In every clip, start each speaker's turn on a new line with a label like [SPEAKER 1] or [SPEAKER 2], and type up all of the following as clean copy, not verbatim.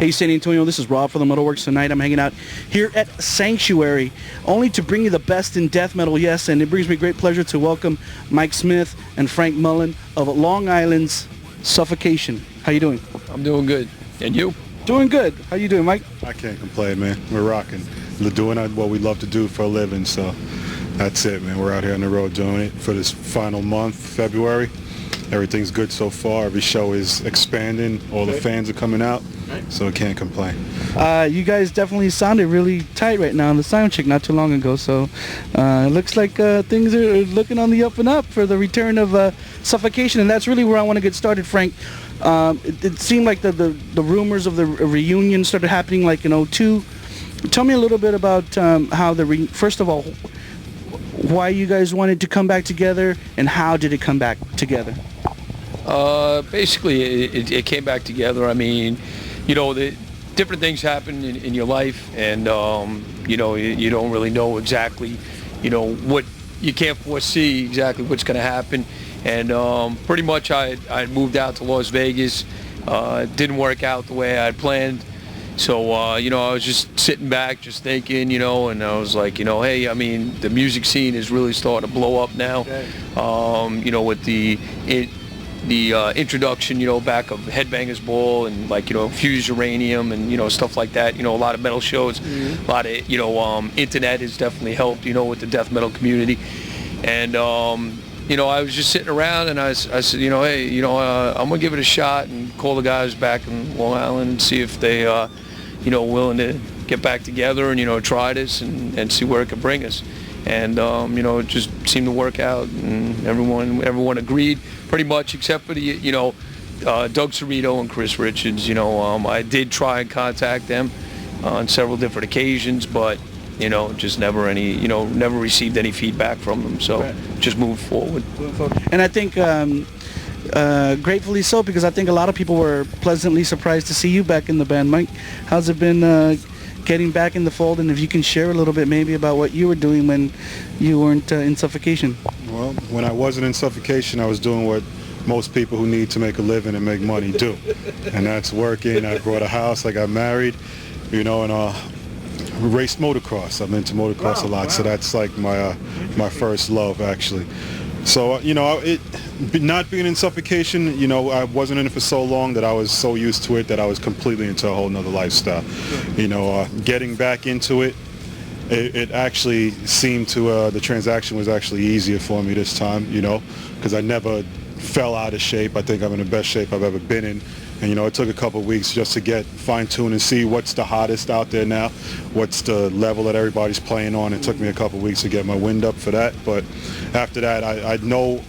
[SPEAKER 1] Hey, San Antonio, this is Rob from the MetalWorks. Tonight I'm hanging out here at Sanctuary, only to bring you the best in death metal, yes, and it brings me great pleasure to welcome Mike Smith and Frank Mullen of Long Island's Suffocation. How you doing?
[SPEAKER 2] I'm doing good. And you?
[SPEAKER 1] Doing good. How you doing, Mike?
[SPEAKER 3] I can't complain, man. We're rocking. We're doing what we love to do for a living, so that's it, man. We're out here on the road doing it for this final month, February. Everything's good so far. Every show is expanding. All the fans are coming out, so I can't complain.
[SPEAKER 1] You guys definitely sounded really tight right now on the sound check not too long ago, so it looks like things are looking on the up and up for the return of Suffocation, and that's really where I want to get started, Frank. It seemed like the rumors of the reunion started happening like in '02. Tell me a little bit about how first of all, why you guys wanted to come back together, and how did it come back together?
[SPEAKER 2] Basically, it came back together. I mean, the different things happen in your life, and you don't really know exactly, what you can't foresee exactly what's going to happen. And pretty much I moved out to Las Vegas. It didn't work out the way I had planned. So, I was just sitting back, just thinking, and I was like, hey, I mean, the music scene is really starting to blow up now. Okay. With the introduction, back of Headbangers Ball and Fused Uranium and, stuff like that. A lot of metal shows, a lot of, internet has definitely helped, with the death metal community. And, I was just sitting around and I said, hey, I'm going to give it a shot and call the guys back in Long Island and see if they, willing to get back together and, try this and see where it could bring us. And, it just seemed to work out, and everyone agreed pretty much, except for the, Doug Cerrito and Chris Richards. I did try and contact them on several different occasions, but, just never received any feedback from them. So just moved forward.
[SPEAKER 1] And I think gratefully so, because I think a lot of people were pleasantly surprised to see you back in the band. Mike, how's it been getting back in the fold, and if you can share a little bit maybe about what you were doing when you weren't in Suffocation?
[SPEAKER 3] Well, when I wasn't in Suffocation, I was doing what most people who need to make a living and make money do, and that's working. I bought a house, I got married, and raced motocross. I'm into motocross a lot, so that's like my first love, actually. So, not being in Suffocation, I wasn't in it for so long that I was so used to it that I was completely into a whole nother lifestyle. Getting back into it, it actually seemed to, the transaction was actually easier for me this time, because I never fell out of shape. I think I'm in the best shape I've ever been in. And, it took a couple of weeks just to get fine-tuned and see what's the hottest out there now, what's the level that everybody's playing on. It took me a couple of weeks to get my wind up for that. But after that, I know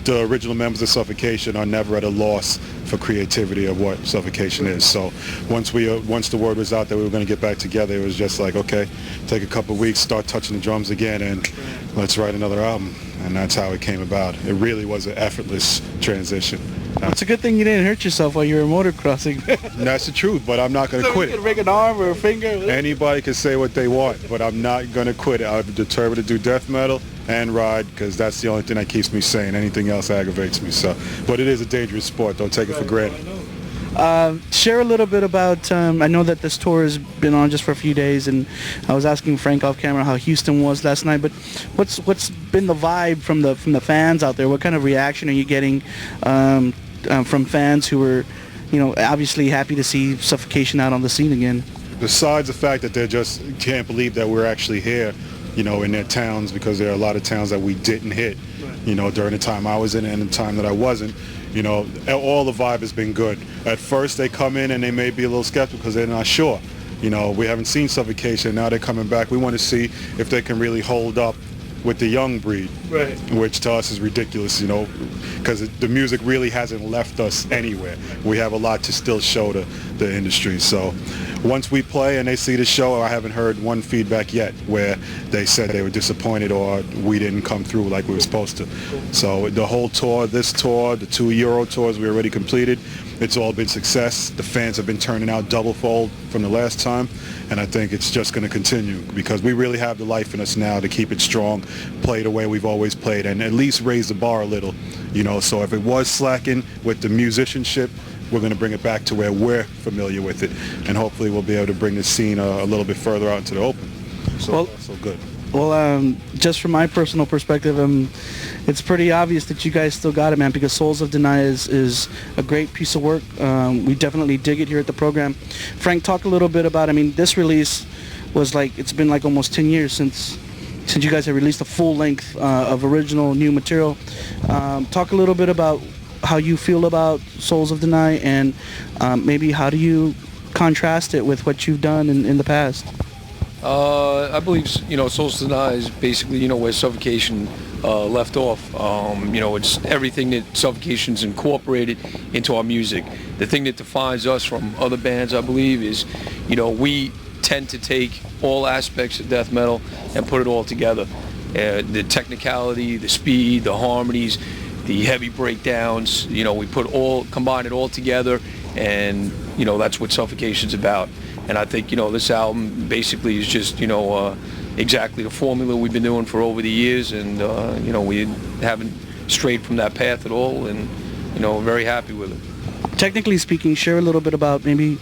[SPEAKER 3] the original members of Suffocation are never at a loss for creativity of what Suffocation is. So once the word was out that we were going to get back together, it was just like, okay, take a couple of weeks, start touching the drums again, and let's write another album. And that's how it came about. It really was an effortless transition.
[SPEAKER 1] It's a good thing you didn't hurt yourself while you were motocrossing.
[SPEAKER 3] That's the truth, but I'm not going to quit it.
[SPEAKER 1] You could break an arm or a finger.
[SPEAKER 3] Anybody can say what they want, but I'm not going to quit it. I'm determined to do death metal and ride, because that's the only thing that keeps me sane. Anything else aggravates me. So, but it is a dangerous sport. Don't take it for granted.
[SPEAKER 1] Share a little bit about, I know that this tour has been on just for a few days, and I was asking Frank off camera how Houston was last night, but what's been the vibe from the fans out there? What kind of reaction are you getting from fans who are, obviously happy to see Suffocation out on the scene again?
[SPEAKER 3] Besides the fact that they just can't believe that we're actually here, in their towns, because there are a lot of towns that we didn't hit, during the time I was in and the time that I wasn't. All the vibe has been good. At first they come in and they may be a little skeptical because they're not sure. We haven't seen Suffocation. Now they're coming back. We want to see if they can really hold up with the young breed, which to us is ridiculous, because the music really hasn't left us anywhere. We have a lot to still show to the industry. So once we play and they see the show, I haven't heard one feedback yet where they said they were disappointed or we didn't come through like we were supposed to. So the whole tour, this tour, the 2 Euro tours we already completed, it's all been success. The fans have been turning out double-fold from the last time, and I think it's just going to continue because we really have the life in us now to keep it strong, play the way we've always played, and at least raise the bar a little. So if it was slacking with the musicianship, we're going to bring it back to where we're familiar with it, and hopefully we'll be able to bring the scene a little bit further out into the open. So good.
[SPEAKER 1] Well, just from my personal perspective, it's pretty obvious that you guys still got it, man, because Souls of Deny is a great piece of work. We definitely dig it here at the program. Frank, talk a little bit about, I mean, this release was like, it's been like almost 10 years since you guys have released a full length of original new material. Talk a little bit about how you feel about Souls of Deny, and maybe how do you contrast it with what you've done in the past?
[SPEAKER 2] I believe, Souls of Deny is basically, where Suffocation left off. It's everything that Suffocation's incorporated into our music. The thing that defines us from other bands, I believe, is, we tend to take all aspects of death metal and put it all together. The technicality, the speed, the harmonies, the heavy breakdowns, we combine it all together, and, that's what Suffocation's about. And I think, this album basically is just, exactly the formula we've been doing for over the years, and, we haven't strayed from that path at all, and, very happy with it.
[SPEAKER 1] Technically speaking, share a little bit about maybe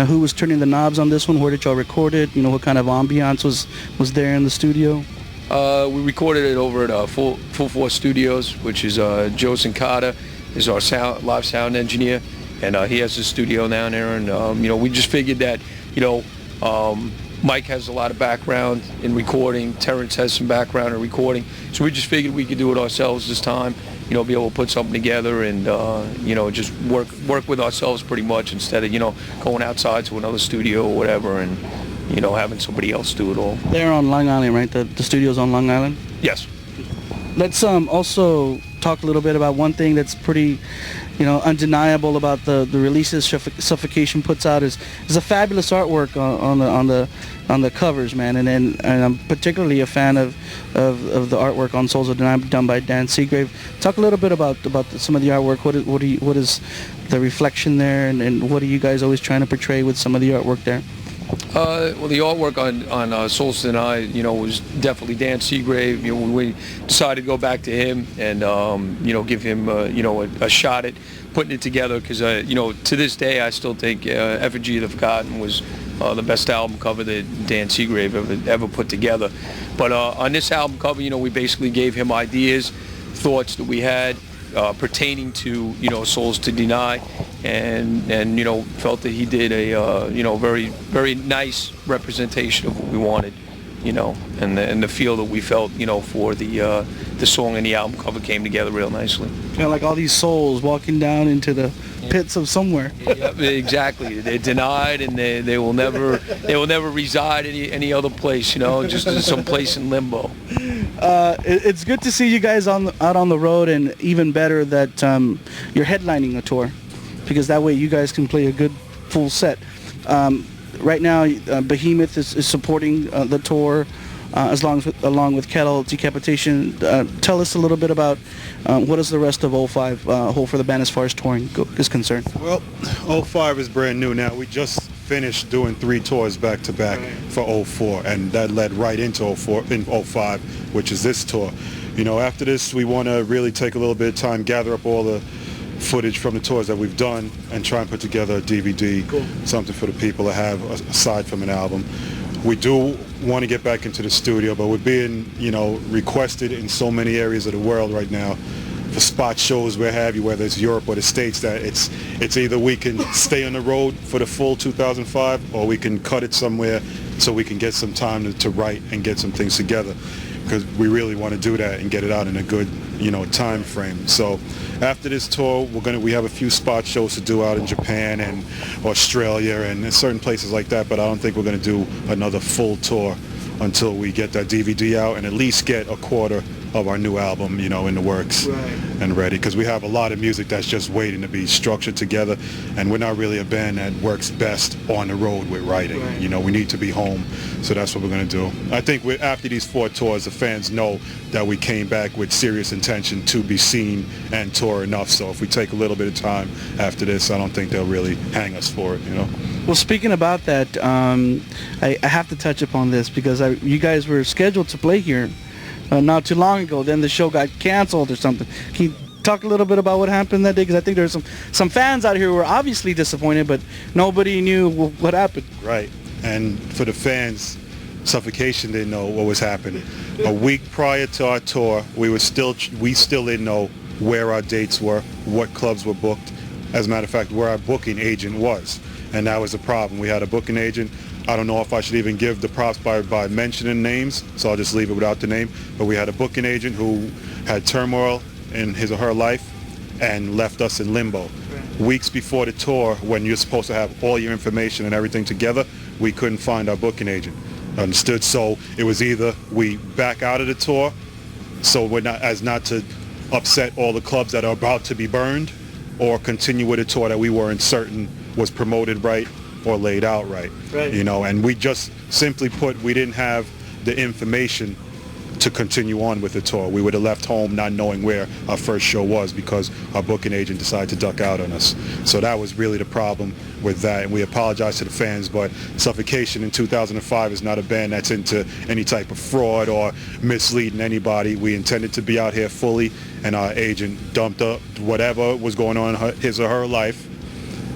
[SPEAKER 1] who was turning the knobs on this one, where did y'all record it, what kind of ambiance was there in the studio?
[SPEAKER 2] We recorded it over at Full Force Studios, which is Joe Sincata is our live sound engineer, and he has a studio down there, and, we just figured that, Mike has a lot of background in recording, Terrence has some background in recording, so we just figured we could do it ourselves this time, be able to put something together and, just work with ourselves pretty much, instead of, going outside to another studio or whatever and, having somebody else do it all.
[SPEAKER 1] They're on Long Island, right? The studio's on Long Island?
[SPEAKER 2] Yes.
[SPEAKER 1] Let's also talk a little bit about one thing that's pretty, undeniable about the releases Suffocation puts out is a fabulous artwork on the covers, man. And I'm particularly a fan of the artwork on Souls of Deny done by Dan Seagrave. Talk a little bit about some of the artwork. What is the reflection there, and what are you guys always trying to portray with some of the artwork there?
[SPEAKER 2] Well, the artwork on Souls of Deny, was definitely Dan Seagrave. We decided to go back to him and, give him, a shot at putting it together, because, to this day, I still think Effigy of the Forgotten was the best album cover that Dan Seagrave ever put together. But on this album cover, we basically gave him ideas, thoughts that we had pertaining to, Souls to Deny, and felt that he did a very, very nice representation of what we wanted, and the feel that we felt, for the song and the album cover came together real nicely.
[SPEAKER 1] Kind of like all these souls walking down into the pits of somewhere.
[SPEAKER 2] Yep, exactly. They're denied, and they will never reside any other place, just some place in limbo.
[SPEAKER 1] It's good to see you guys out on the road, and even better that you're headlining a tour, because that way you guys can play a good full set. Right now, Behemoth is supporting the tour, along with Kettle, Decapitation. Tell us a little bit about what is the rest of 05 hold for the band as far as touring is concerned.
[SPEAKER 3] Well, 05 is brand new now. We just finished doing 3 tours back to back for 04, and that led right into 05, which is this tour. After this, we want to really take a little bit of time, gather up all the footage from the tours that we've done, and try and put together a DVD, something for the people to have aside from an album. We do want to get back into the studio, but we're being, requested in so many areas of the world right now for spot shows, where have you, whether it's Europe or the States, that it's either we can stay on the road for the full 2005, or we can cut it somewhere so we can get some time to write and get some things together, because we really want to do that and get it out in a good, time frame. So after this tour, we have a few spot shows to do out in Japan and Australia and certain places like that, but I don't think we're going to do another full tour until we get that DVD out and at least get a quarter of our new album, in the works and ready, because we have a lot of music that's just waiting to be structured together, and we're not really a band that works best on the road with writing. We need to be home, so that's what we're going to do. I think after these 4 tours, the fans know that we came back with serious intention to be seen and tour enough, so if we take a little bit of time after this, I don't think they'll really hang us for it,
[SPEAKER 1] Well, speaking about that, I have to touch upon this, because you guys were scheduled to play here not too long ago. Then the show got canceled or something. Can you talk a little bit about what happened that day? Because I think there's some fans out here who were obviously disappointed, but nobody knew what happened.
[SPEAKER 3] Right. And for the fans, Suffocation didn't know what was happening. A week prior to our tour, we still didn't know where our dates were, what clubs were booked. As a matter of fact, where our booking agent was. And that was the problem. We had a booking agent. I don't know if I should even give the props by mentioning names, so I'll just leave it without the name. But we had a booking agent who had turmoil in his or her life and left us in limbo. Right. Weeks before the tour, when you're supposed to have all your information and everything together, we couldn't find our booking agent. Understood? So it was either we back out of the tour, so we're not to upset all the clubs that are about to be burned, or continue with a tour that we weren't certain was promoted right or laid out right. You know, and we just simply put, we didn't have the information to continue on with the tour. We would have left home not knowing where our first show was because our booking agent decided to duck out on us. So that was really the problem with that, and we apologize to the fans, but Suffocation in 2005 is not a band that's into any type of fraud or misleading anybody. We intended to be out here fully, and our agent dumped up whatever was going on in his or her life,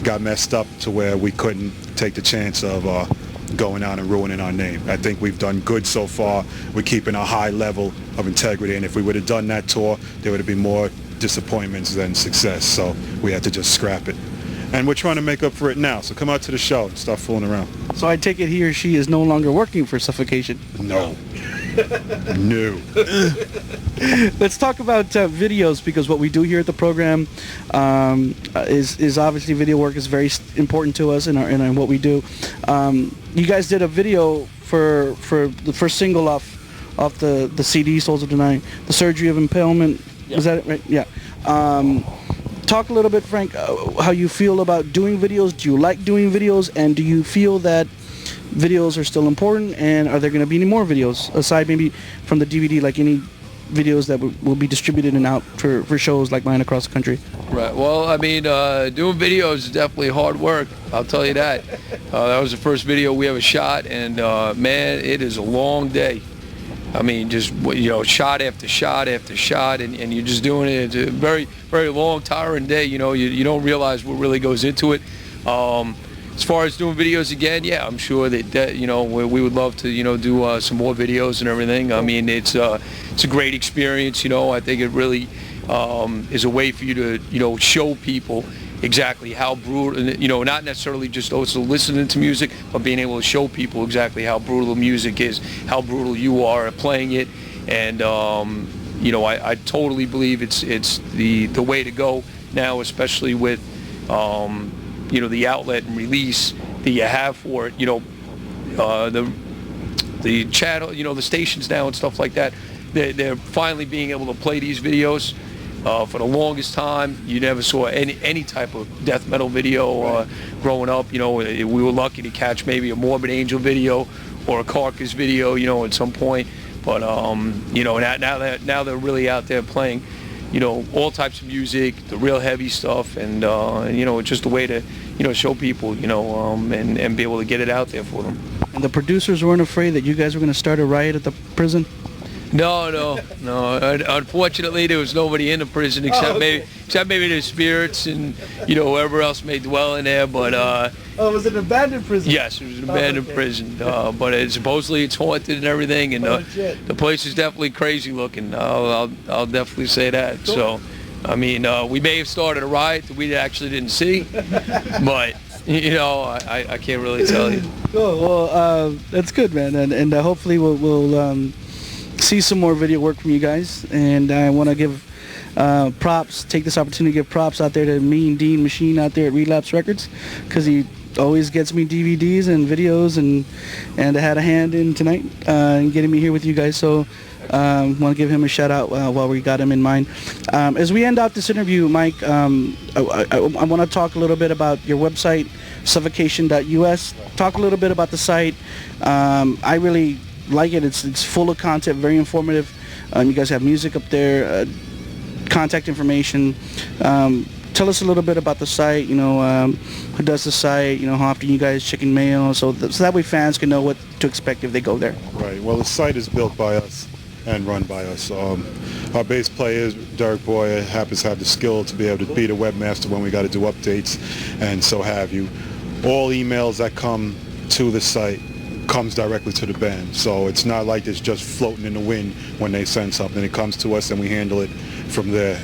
[SPEAKER 3] got messed up to where we couldn't take the chance of going out and ruining our name. I think we've done good so far. We're keeping a high level of integrity, and if we would have done that tour, there would have been more disappointments than success, so we had to just scrap it. And we're trying to make up for it now, so come out to the show and stop fooling around.
[SPEAKER 1] So I take it he or she is no longer working for Suffocation?
[SPEAKER 3] No. No.
[SPEAKER 1] Let's talk about videos, because what we do here at the program is obviously video work is very important to us in what we do. You guys did a video for the first single off the CD, Souls of the Night, The Surgery of Impalement. Yep. Is that it, right? Yeah. Talk a little bit, Frank, how you feel about doing videos. Do you like doing videos, and do you feel that videos are still important, and are there going to be any more videos aside maybe from the DVD, like any videos that will be distributed and out for shows like mine across the country?
[SPEAKER 2] Right. Well, I mean, doing videos is definitely hard work. I'll tell you that. That was the first video we ever shot, and man, it is a long day. I mean, just, you know, shot after shot after shot, and you're just doing it. It's a very, very long, tiring day. You know, you don't realize what really goes into it. As far as doing videos again, yeah, I'm sure that you know, we would love to, you know, do some more videos and everything. I mean, it's a great experience. You know, I think it really is a way for you to, you know, show people exactly how brutal, you know, not necessarily just also listening to music, but being able to show people exactly how brutal the music is, how brutal you are at playing it, and you know, I totally believe it's the way to go now, especially with you know, the outlet and release that you have for it. You know, the channel, you know, the stations now and stuff like that, they're finally being able to play these videos. For the longest time, you never saw any type of death metal video growing up. You know, we were lucky to catch maybe a Morbid Angel video or a Carcass video, you know, at some point. But you know, now they're really out there playing, you know, all types of music, the real heavy stuff, and you know, it's just a way to, you know, show people, you know, and be able to get it out there for them.
[SPEAKER 1] And the producers weren't afraid that you guys were going to start a riot at the prison?
[SPEAKER 2] No. Unfortunately, there was nobody in the prison except maybe the spirits and, you know, whoever else may dwell in there. But
[SPEAKER 1] oh, was it an abandoned prison?
[SPEAKER 2] Yes, it was an abandoned prison. But supposedly it's haunted and everything, and the place is definitely crazy looking. I'll definitely say that. Cool. So, I mean, we may have started a riot that we actually didn't see, but you know, I can't really tell you.
[SPEAKER 1] Cool. Well, that's good, man, and hopefully we'll see some more video work from you guys. And I want to give props, take this opportunity to give props out there to Mean Dean Machine out there at Relapse Records, because he always gets me DVDs and videos, and I had a hand in tonight in getting me here with you guys. So want to give him a shout out while we got him in mind. As we end out this interview, Mike, I want to talk a little bit about your website, suffocation.us. Talk a little bit about the site. I really like it. It's full of content, very informative. You guys have music up there, contact information. Tell us a little bit about the site, you know, who does the site, you know, how often you guys checking mail, so that way fans can know what to expect if they go there.
[SPEAKER 3] Right. Well, the site is built by us. and run by us. Our bass player, Derek Boyer, happens to have the skill to be able to be the webmaster when we got to do updates and so have you. All emails that come to the site comes directly to the band, so it's not like it's just floating in the wind when they send something. It comes to us and we handle it from there.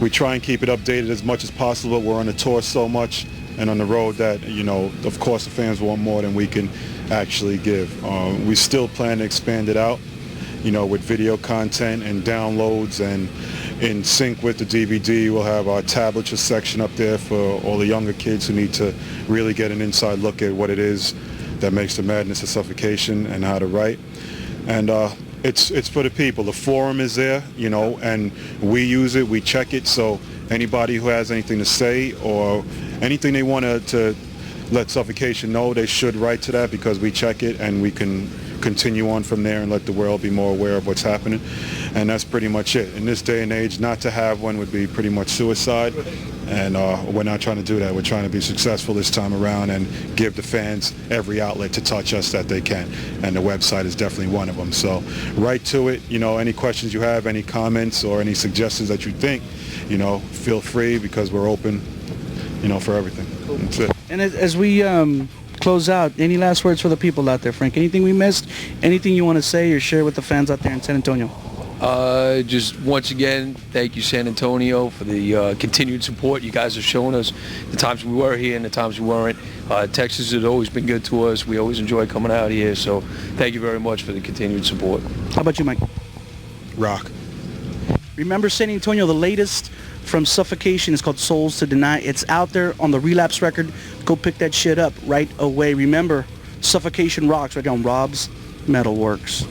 [SPEAKER 3] We try and keep it updated as much as possible. We're on the tour so much and on the road that, of course the fans want more than we can actually give. We still plan to expand it out, with video content and downloads, and in sync with the DVD, we'll have our tablature section up there for all the younger kids who need to really get an inside look at what it is that makes the madness of Suffocation and how to write. And it's for the people. The forum is there, and we use it, we check it, so anybody who has anything to say or anything they want to let Suffocation know, they should write to that, because we check it and we can continue on from there and let the world be more aware of what's happening. And that's pretty much it. In this day and age, not to have one would be pretty much suicide, and we're not trying to do that. We're trying to be successful this time around and give the fans every outlet to touch us that they can, and the website is definitely one of them. So write to it. Any questions you have, any comments or any suggestions that you think, feel free, because we're open, for everything. That's it.
[SPEAKER 1] And as we close out, any last words for the people out there, Frank? Anything we missed? Anything you want to say or share with the fans out there in San Antonio?
[SPEAKER 2] Just once again, thank you, San Antonio, for the continued support you guys have shown us. The times we were here and the times we weren't. Texas has always been good to us. We always enjoy coming out here. So thank you very much for the continued support.
[SPEAKER 1] How about you, Mike?
[SPEAKER 3] Rock.
[SPEAKER 1] Remember, San Antonio, the latest from Suffocation is called Souls to Deny. It's out there on the Relapse record. Go pick that shit up right away. Remember, Suffocation rocks right on Rob's MetalWorks.